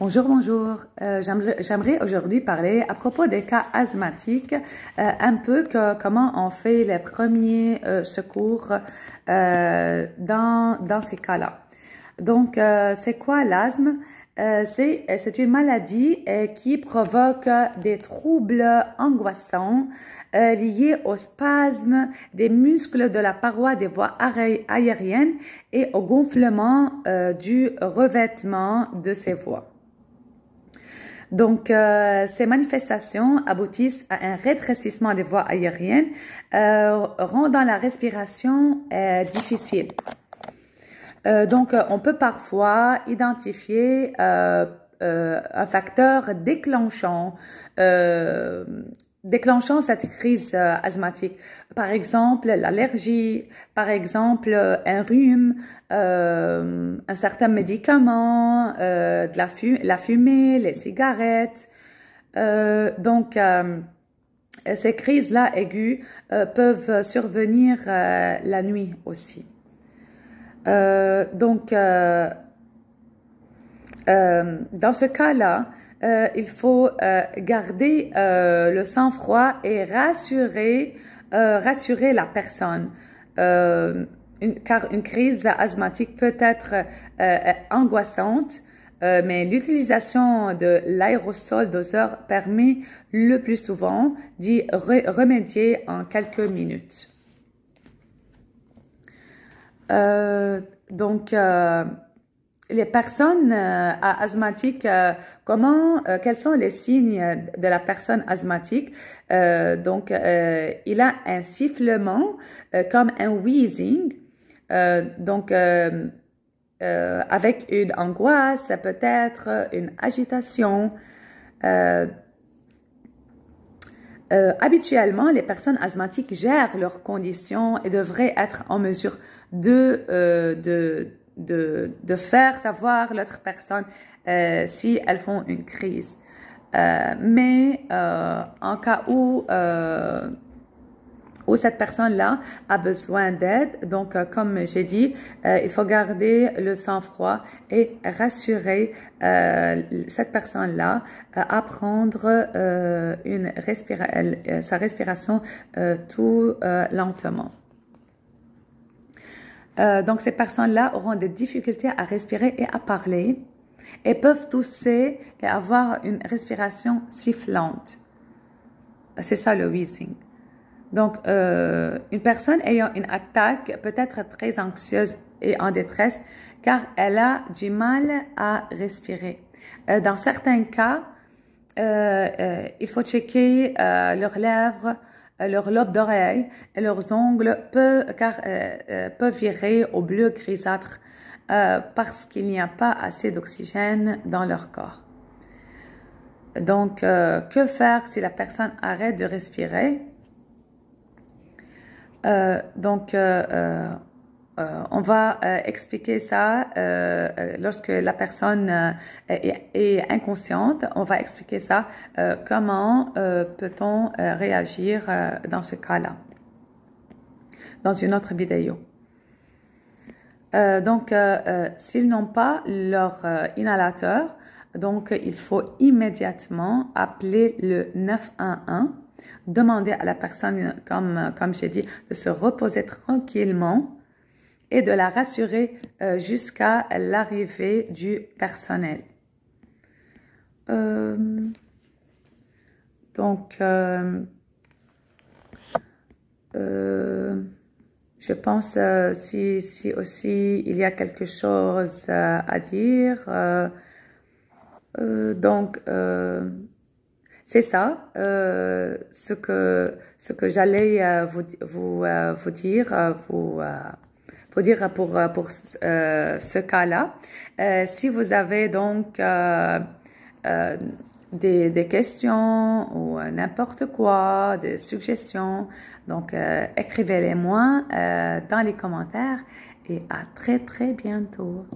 Bonjour, bonjour. J'aimerais aujourd'hui parler à propos des cas asthmatiques, un peu comment on fait les premiers secours dans ces cas-là. Donc, c'est quoi l'asthme? C'est une maladie qui provoque des troubles angoissants liés au spasme des muscles de la paroi des voies aériennes et au gonflement du revêtement de ces voies. Donc, ces manifestations aboutissent à un rétrécissement des voies aériennes, rendant la respiration difficile. Donc, on peut parfois identifier un facteur déclenchant cette crise asthmatique. Par exemple, l'allergie, par exemple, un rhume, un certain médicament, la fumée, les cigarettes. Ces crises-là aiguës peuvent survenir la nuit aussi. Dans ce cas-là, il faut garder le sang-froid et rassurer la personne. Car une crise asthmatique peut être angoissante, mais l'utilisation de l'aérosol doseur permet le plus souvent d'y remédier en quelques minutes. Les personnes asthmatiques, quels sont les signes de la personne asthmatique? Il a un sifflement comme un wheezing, avec une angoisse, peut-être une agitation. Habituellement, les personnes asthmatiques gèrent leurs conditions et devraient être en mesure de faire savoir l'autre personne si elles font une crise. Mais en cas où cette personne-là a besoin d'aide, donc comme j'ai dit, il faut garder le sang-froid et rassurer cette personne-là à prendre sa respiration tout lentement. Donc, ces personnes-là auront des difficultés à respirer et à parler et peuvent tousser et avoir une respiration sifflante. C'est ça le wheezing. Donc, une personne ayant une attaque peut être très anxieuse et en détresse car elle a du mal à respirer. Dans certains cas, il faut checker leurs lèvres, leur lobe d'oreille et leurs ongles peuvent virer au bleu grisâtre parce qu'il n'y a pas assez d'oxygène dans leur corps. Donc, que faire si la personne arrête de respirer? On va expliquer ça lorsque la personne est inconsciente. On va expliquer ça, comment peut-on réagir dans ce cas-là, dans une autre vidéo. S'ils n'ont pas leur inhalateur, donc il faut immédiatement appeler le 911. Demander à la personne, comme j'ai dit, de se reposer tranquillement et de la rassurer jusqu'à l'arrivée du personnel. Je pense si aussi il y a quelque chose à dire. C'est ça, ce que j'allais vous dire, vous dire pour ce cas-là. Si vous avez donc des questions ou n'importe quoi, des suggestions, donc écrivez-les moi dans les commentaires et à très très bientôt.